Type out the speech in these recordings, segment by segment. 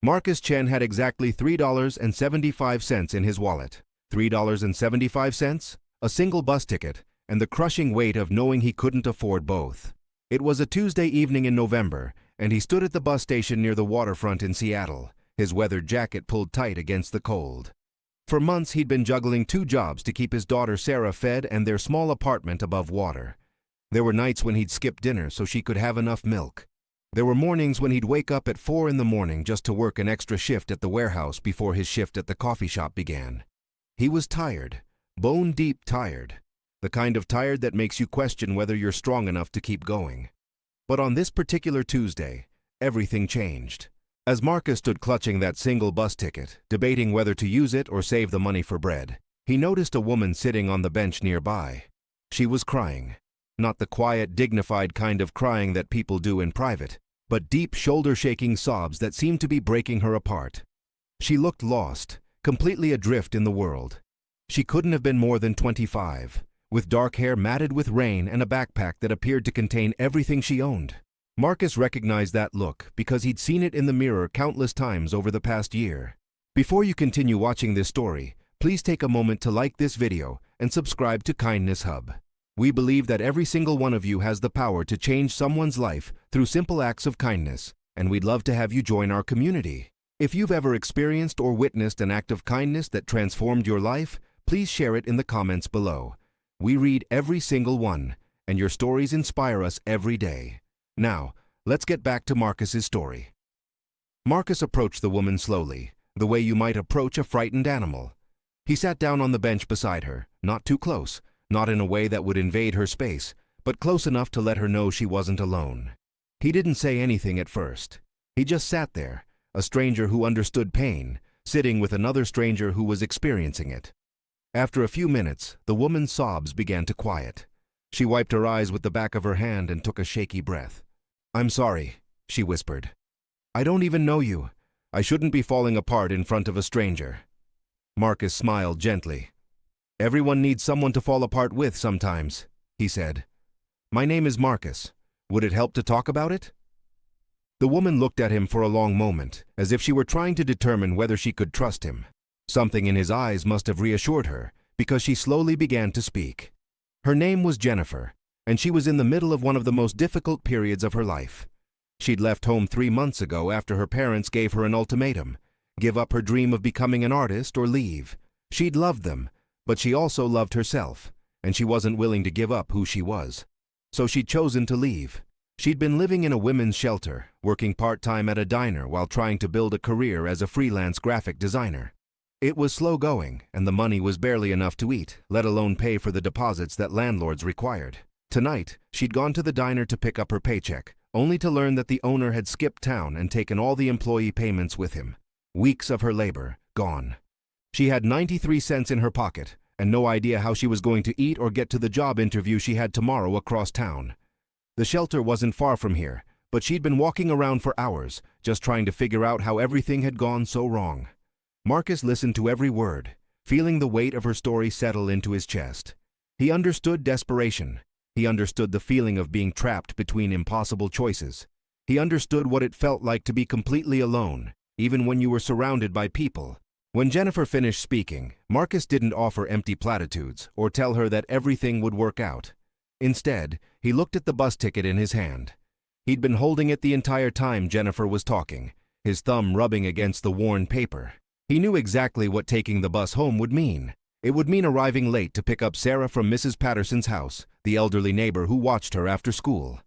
Marcus Chen had exactly $3.75 in his wallet. $3.75? A single bus ticket, and the crushing weight of knowing he couldn't afford both. It was a Tuesday evening in November, and he stood at the bus station near the waterfront in Seattle, his weathered jacket pulled tight against the cold. For months he'd been juggling 2 jobs to keep his daughter Sarah fed and their small apartment above water. There were nights when he'd skip dinner so she could have enough milk. There were mornings when he'd wake up at 4 in the morning just to work an extra shift at the warehouse before his shift at the coffee shop began. He was tired, bone-deep tired, the kind of tired that makes you question whether you're strong enough to keep going. But on this particular Tuesday, everything changed. As Marcus stood clutching that single bus ticket, debating whether to use it or save the money for bread, he noticed a woman sitting on the bench nearby. She was crying. Not the quiet, dignified kind of crying that people do in private, but deep, shoulder-shaking sobs that seemed to be breaking her apart. She looked lost, completely adrift in the world. She couldn't have been more than 25, with dark hair matted with rain and a backpack that appeared to contain everything she owned. Marcus recognized that look because he'd seen it in the mirror countless times over the past year. Before you continue watching this story, please take a moment to like this video and subscribe to Kindness Hub. We believe that every single one of you has the power to change someone's life through simple acts of kindness, and we'd love to have you join our community. If you've ever experienced or witnessed an act of kindness that transformed your life, please share it in the comments below. We read every single one, and your stories inspire us every day. Now, let's get back to Marcus's story. Marcus approached the woman slowly, the way you might approach a frightened animal. He sat down on the bench beside her, not too close, not in a way that would invade her space, but close enough to let her know she wasn't alone. He didn't say anything at first. He just sat there, a stranger who understood pain, sitting with another stranger who was experiencing it. After a few minutes, the woman's sobs began to quiet. She wiped her eyes with the back of her hand and took a shaky breath. "I'm sorry," she whispered. "I don't even know you. I shouldn't be falling apart in front of a stranger." Marcus smiled gently. "Everyone needs someone to fall apart with sometimes," he said. "My name is Marcus. Would it help to talk about it?" The woman looked at him for a long moment, as if she were trying to determine whether she could trust him. Something in his eyes must have reassured her, because she slowly began to speak. Her name was Jennifer, and she was in the middle of one of the most difficult periods of her life. She'd left home 3 months ago after her parents gave her an ultimatum: give up her dream of becoming an artist or leave. She'd loved them, but she also loved herself, and she wasn't willing to give up who she was. So she'd chosen to leave. She'd been living in a women's shelter, working part-time at a diner while trying to build a career as a freelance graphic designer. It was slow going, and the money was barely enough to eat, let alone pay for the deposits that landlords required. Tonight, she'd gone to the diner to pick up her paycheck, only to learn that the owner had skipped town and taken all the employee payments with him. Weeks of her labor, gone. She had 93 cents in her pocket, and no idea how she was going to eat or get to the job interview she had tomorrow across town. The shelter wasn't far from here, but she'd been walking around for hours, just trying to figure out how everything had gone so wrong. Marcus listened to every word, feeling the weight of her story settle into his chest. He understood desperation. He understood the feeling of being trapped between impossible choices. He understood what it felt like to be completely alone, even when you were surrounded by people. When Jennifer finished speaking, Marcus didn't offer empty platitudes or tell her that everything would work out. Instead, he looked at the bus ticket in his hand. He'd been holding it the entire time Jennifer was talking, his thumb rubbing against the worn paper. He knew exactly what taking the bus home would mean. It would mean arriving late to pick up Sarah from Mrs. Patterson's house, the elderly neighbor who watched her after school.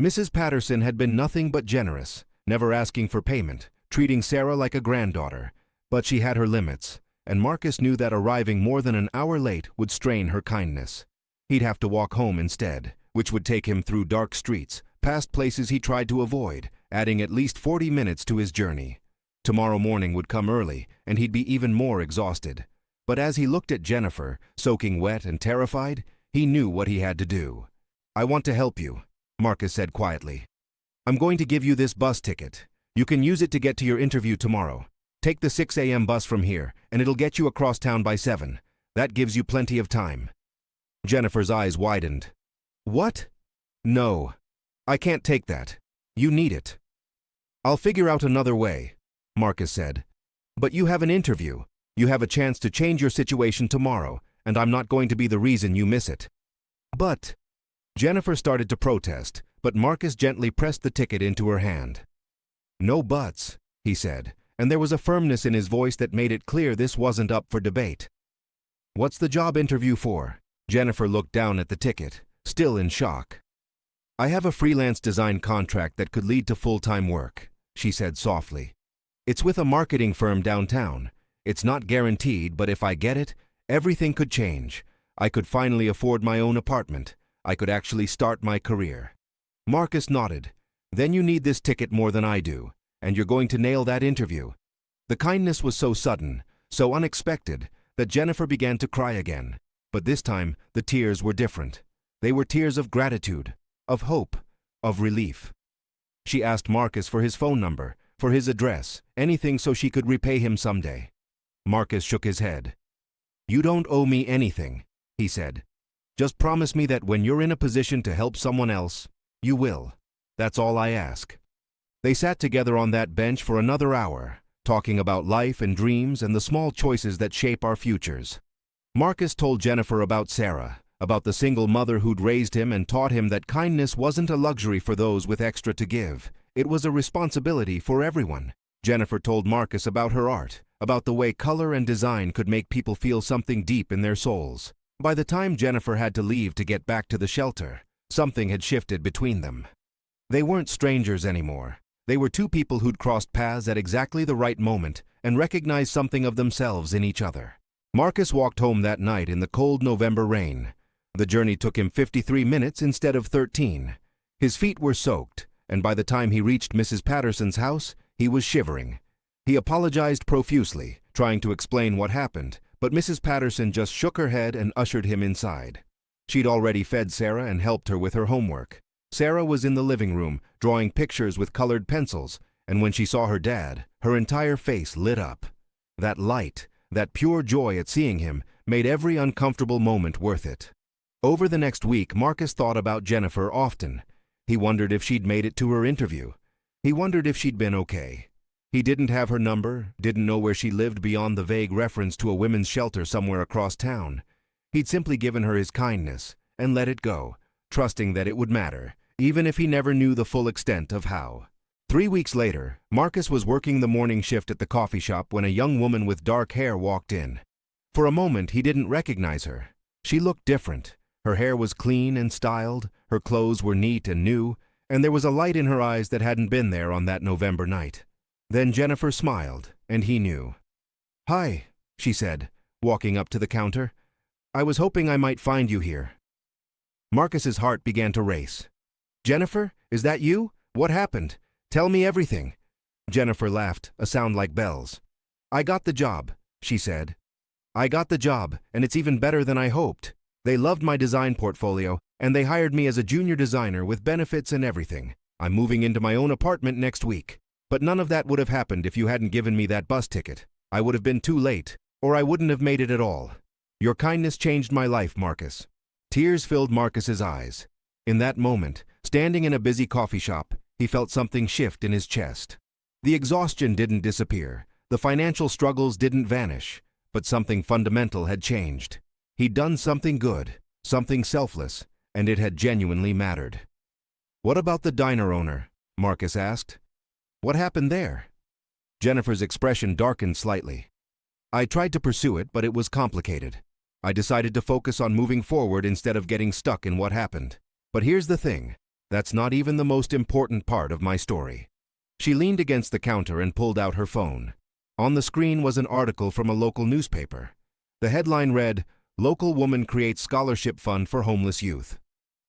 Mrs. Patterson had been nothing but generous, never asking for payment, treating Sarah like a granddaughter. But she had her limits, and Marcus knew that arriving more than an hour late would strain her kindness. He'd have to walk home instead, which would take him through dark streets, past places he tried to avoid, adding at least 40 minutes to his journey. Tomorrow morning would come early, and he'd be even more exhausted. But as he looked at Jennifer, soaking wet and terrified, he knew what he had to do. "I want to help you," Marcus said quietly. "I'm going to give you this bus ticket. You can use it to get to your interview tomorrow. Take the 6 a.m. bus from here, and it'll get you across town by 7. That gives you plenty of time." Jennifer's eyes widened. "What? No. I can't take that. You need it." "I'll figure out another way." Marcus said. "But you have an interview. You have a chance to change your situation tomorrow, and I'm not going to be the reason you miss it." "But—" Jennifer started to protest, but Marcus gently pressed the ticket into her hand. "No buts," he said, and there was a firmness in his voice that made it clear this wasn't up for debate. "What's the job interview for?" Jennifer looked down at the ticket, still in shock. "I have a freelance design contract that could lead to full-time work," she said softly. "It's with a marketing firm downtown. It's not guaranteed, but if I get it, everything could change. I could finally afford my own apartment. I could actually start my career." Marcus nodded. "Then you need this ticket more than I do, and you're going to nail that interview." The kindness was so sudden, so unexpected, that Jennifer began to cry again. But this time, the tears were different. They were tears of gratitude, of hope, of relief. She asked Marcus for his phone number, for his address, anything so she could repay him someday. Marcus shook his head. "You don't owe me anything," he said. "Just promise me that when you're in a position to help someone else, you will. That's all I ask." They sat together on that bench for another hour, talking about life and dreams and the small choices that shape our futures. Marcus told Jennifer about Sarah, about the single mother who'd raised him and taught him that kindness wasn't a luxury for those with extra to give. It was a responsibility for everyone. Jennifer told Marcus about her art, about the way color and design could make people feel something deep in their souls. By the time Jennifer had to leave to get back to the shelter, something had shifted between them. They weren't strangers anymore. They were two people who'd crossed paths at exactly the right moment and recognized something of themselves in each other. Marcus walked home that night in the cold November rain. The journey took him 53 minutes instead of 13. His feet were soaked, and by the time he reached Mrs. Patterson's house, he was shivering. He apologized profusely, trying to explain what happened, but Mrs. Patterson just shook her head and ushered him inside. She'd already fed Sarah and helped her with her homework. Sarah was in the living room, drawing pictures with colored pencils, and when she saw her dad, her entire face lit up. That light, that pure joy at seeing him, made every uncomfortable moment worth it. Over the next week, Marcus thought about Jennifer often. He wondered if she'd made it to her interview. He wondered if she'd been okay. He didn't have her number, didn't know where she lived beyond the vague reference to a women's shelter somewhere across town. He'd simply given her his kindness and let it go, trusting that it would matter, even if he never knew the full extent of how. 3 weeks later, Marcus was working the morning shift at the coffee shop when a young woman with dark hair walked in. For a moment, he didn't recognize her. She looked different. Her hair was clean and styled, her clothes were neat and new, and there was a light in her eyes that hadn't been there on that November night. Then Jennifer smiled, and he knew. "Hi," she said, walking up to the counter. "I was hoping I might find you here." Marcus's heart began to race. "Jennifer, is that you? What happened? Tell me everything." Jennifer laughed, a sound like bells. "I got the job," she said. "I got the job, and it's even better than I hoped. They loved my design portfolio, and they hired me as a junior designer with benefits and everything. I'm moving into my own apartment next week. But none of that would have happened if you hadn't given me that bus ticket. I would have been too late, or I wouldn't have made it at all. Your kindness changed my life, Marcus." Tears filled Marcus's eyes. In that moment, standing in a busy coffee shop, he felt something shift in his chest. The exhaustion didn't disappear, the financial struggles didn't vanish, but something fundamental had changed. He'd done something good, something selfless, and it had genuinely mattered. "What about the diner owner?" Marcus asked. "What happened there?" Jennifer's expression darkened slightly. "I tried to pursue it, but it was complicated. I decided to focus on moving forward instead of getting stuck in what happened. But here's the thing, that's not even the most important part of my story." She leaned against the counter and pulled out her phone. On the screen was an article from a local newspaper. The headline read, "Local woman creates scholarship fund for homeless youth."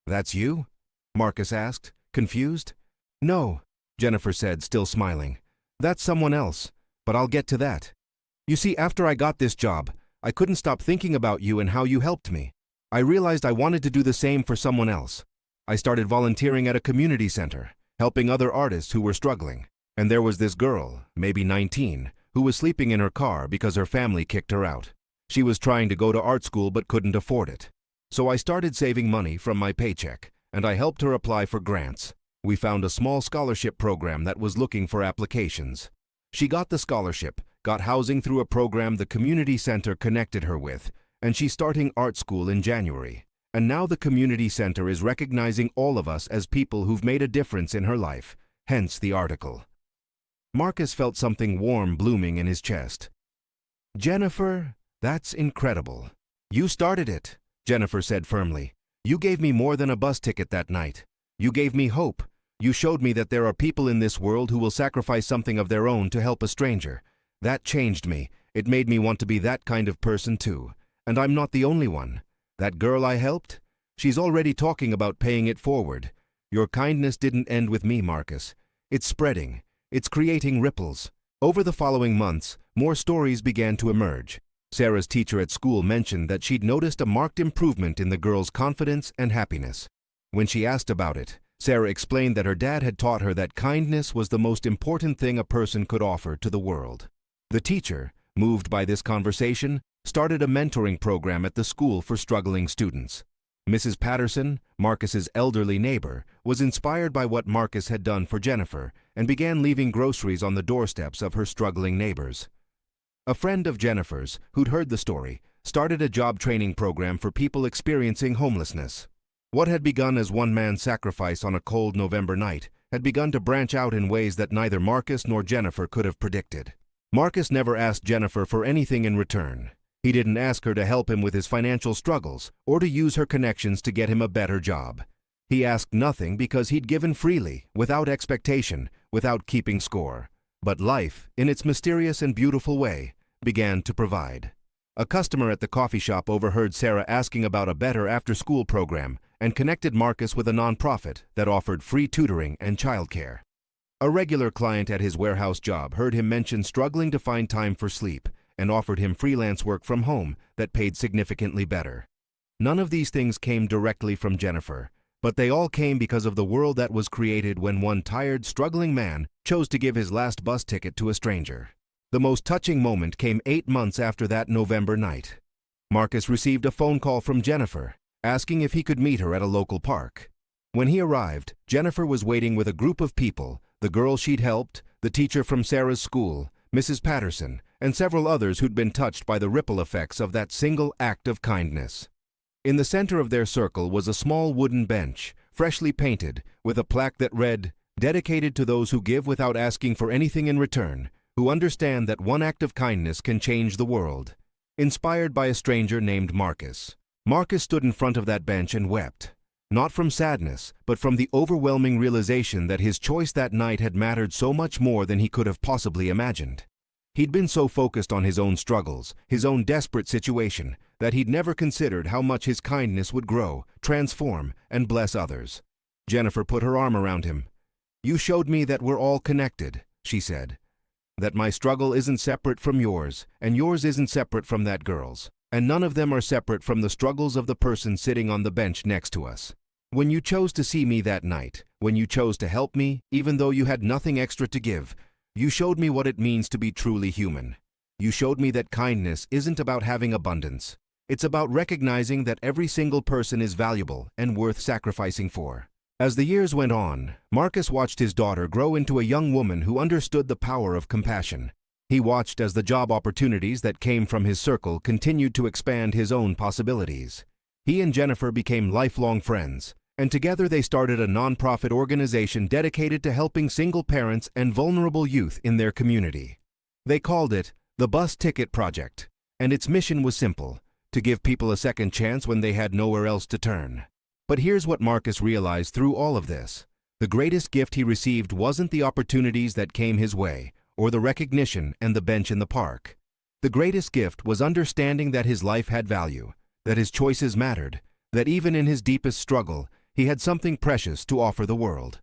"That's you?" Marcus asked, confused. "No," Jennifer said, still smiling. "That's someone else, but I'll get to that. You see, after I got this job, I couldn't stop thinking about you and how you helped me. I realized I wanted to do the same for someone else. I started volunteering at a community center, helping other artists who were struggling. And there was this girl, maybe 19, who was sleeping in her car because her family kicked her out. She was trying to go to art school but couldn't afford it. So I started saving money from my paycheck, and I helped her apply for grants. We found a small scholarship program that was looking for applications. She got the scholarship, got housing through a program the community center connected her with, and she's starting art school in January. And now the community center is recognizing all of us as people who've made a difference in her life, hence the article. Marcus felt something warm blooming in his chest. Jennifer, that's incredible. You started it, Jennifer said firmly. You gave me more than a bus ticket that night. You gave me hope. You showed me that there are people in this world who will sacrifice something of their own to help a stranger. That changed me. It made me want to be that kind of person too. And I'm not the only one. That girl I helped? She's already talking about paying it forward. Your kindness didn't end with me, Marcus. It's spreading. It's creating ripples. Over the following months, more stories began to emerge. Sarah's teacher at school mentioned that she'd noticed a marked improvement in the girl's confidence and happiness. When she asked about it, Sarah explained that her dad had taught her that kindness was the most important thing a person could offer to the world. The teacher, moved by this conversation, started a mentoring program at the school for struggling students. Mrs. Patterson, Marcus's elderly neighbor, was inspired by what Marcus had done for Jennifer and began leaving groceries on the doorsteps of her struggling neighbors. A friend of Jennifer's, who'd heard the story, started a job training program for people experiencing homelessness. What had begun as one man's sacrifice on a cold November night had begun to branch out in ways that neither Marcus nor Jennifer could have predicted. Marcus never asked Jennifer for anything in return. He didn't ask her to help him with his financial struggles or to use her connections to get him a better job. He asked nothing because he'd given freely, without expectation, without keeping score. But life, in its mysterious and beautiful way, began to provide. A customer at the coffee shop overheard Sarah asking about a better after-school program and connected Marcus with a nonprofit that offered free tutoring and childcare. A regular client at his warehouse job heard him mention struggling to find time for sleep and offered him freelance work from home that paid significantly better. None of these things came directly from Jennifer, but they all came because of the world that was created when one tired, struggling man chose to give his last bus ticket to a stranger. The most touching moment came 8 months after that November night. Marcus received a phone call from Jennifer, asking if he could meet her at a local park. When he arrived, Jennifer was waiting with a group of people, the girl she'd helped, the teacher from Sarah's school, Mrs. Patterson, and several others who'd been touched by the ripple effects of that single act of kindness. In the center of their circle was a small wooden bench, freshly painted, with a plaque that read, "Dedicated to those who give without asking for anything in return, who understand that one act of kindness can change the world." Inspired by a stranger named Marcus. Marcus stood in front of that bench and wept, not from sadness, but from the overwhelming realization that his choice that night had mattered so much more than he could have possibly imagined. He'd been so focused on his own struggles, his own desperate situation, that he'd never considered how much his kindness would grow, transform, and bless others. Jennifer put her arm around him. "You showed me that we're all connected," she said. "That my struggle isn't separate from yours, and yours isn't separate from that girl's, and none of them are separate from the struggles of the person sitting on the bench next to us. When you chose to see me that night, when you chose to help me, even though you had nothing extra to give, you showed me what it means to be truly human. You showed me that kindness isn't about having abundance. It's about recognizing that every single person is valuable and worth sacrificing for." As the years went on, Marcus watched his daughter grow into a young woman who understood the power of compassion. He watched as the job opportunities that came from his circle continued to expand his own possibilities. He and Jennifer became lifelong friends, and together they started a nonprofit organization dedicated to helping single parents and vulnerable youth in their community. They called it the Bus Ticket Project, and its mission was simple: to give people a second chance when they had nowhere else to turn. But here's what Marcus realized through all of this. The greatest gift he received wasn't the opportunities that came his way, or the recognition and the bench in the park. The greatest gift was understanding that his life had value, that his choices mattered, that even in his deepest struggle, he had something precious to offer the world.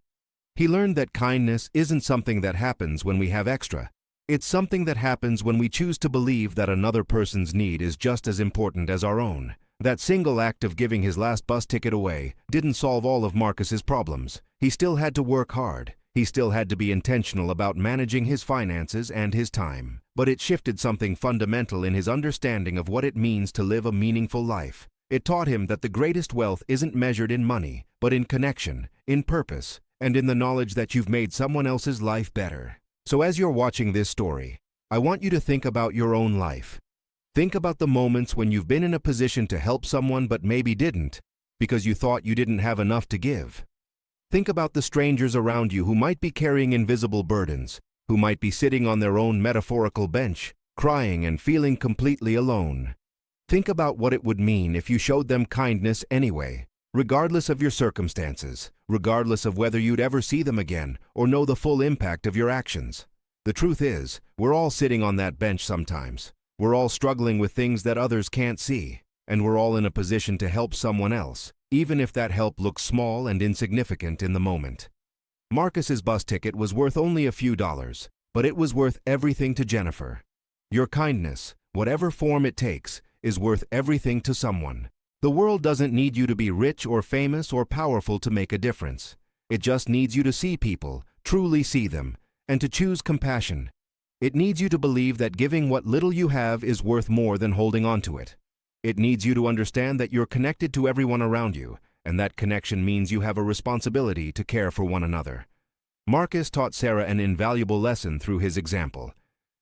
He learned that kindness isn't something that happens when we have extra. It's something that happens when we choose to believe that another person's need is just as important as our own. That single act of giving his last bus ticket away didn't solve all of Marcus's problems. He still had to work hard. He still had to be intentional about managing his finances and his time. But it shifted something fundamental in his understanding of what it means to live a meaningful life. It taught him that the greatest wealth isn't measured in money, but in connection, in purpose, and in the knowledge that you've made someone else's life better. So as you're watching this story, I want you to think about your own life. Think about the moments when you've been in a position to help someone but maybe didn't, because you thought you didn't have enough to give. Think about the strangers around you who might be carrying invisible burdens, who might be sitting on their own metaphorical bench, crying and feeling completely alone. Think about what it would mean if you showed them kindness anyway, regardless of your circumstances, regardless of whether you'd ever see them again or know the full impact of your actions. The truth is, we're all sitting on that bench sometimes. We're all struggling with things that others can't see, and we're all in a position to help someone else, even if that help looks small and insignificant in the moment. Marcus's bus ticket was worth only a few dollars, but it was worth everything to Jennifer. Your kindness, whatever form it takes, is worth everything to someone. The world doesn't need you to be rich or famous or powerful to make a difference. It just needs you to see people, truly see them, and to choose compassion. It needs you to believe that giving what little you have is worth more than holding on to it. It needs you to understand that you're connected to everyone around you, and that connection means you have a responsibility to care for one another. Marcus taught Sarah an invaluable lesson through his example.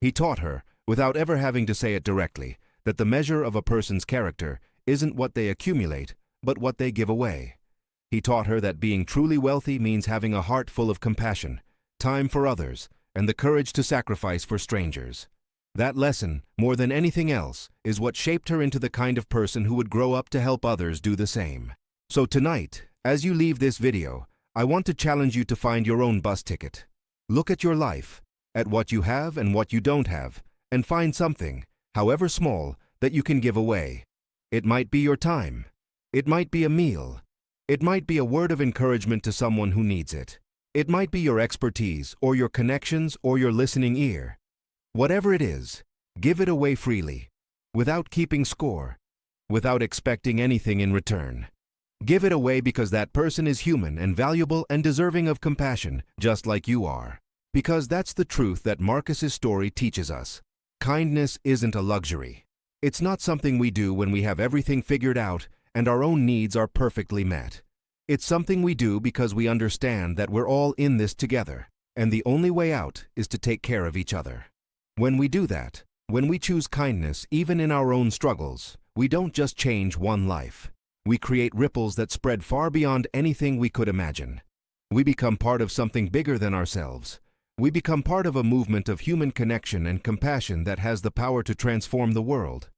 He taught her, without ever having to say it directly, that the measure of a person's character isn't what they accumulate, but what they give away. He taught her that being truly wealthy means having a heart full of compassion, time for others, and the courage to sacrifice for strangers. That lesson, more than anything else, is what shaped her into the kind of person who would grow up to help others do the same. So tonight, as you leave this video, I want to challenge you to find your own bus ticket. Look at your life, at what you have and what you don't have, and find something, however small, that you can give away. It might be your time. It might be a meal. It might be a word of encouragement to someone who needs it. It might be your expertise, or your connections, or your listening ear. Whatever it is, give it away freely, without keeping score, without expecting anything in return. Give it away because that person is human and valuable and deserving of compassion, just like you are. Because that's the truth that Marcus's story teaches us. Kindness isn't a luxury. It's not something we do when we have everything figured out and our own needs are perfectly met. It's something we do because we understand that we're all in this together, and the only way out is to take care of each other. When we do that, when we choose kindness even in our own struggles, we don't just change one life. We create ripples that spread far beyond anything we could imagine. We become part of something bigger than ourselves. We become part of a movement of human connection and compassion that has the power to transform the world.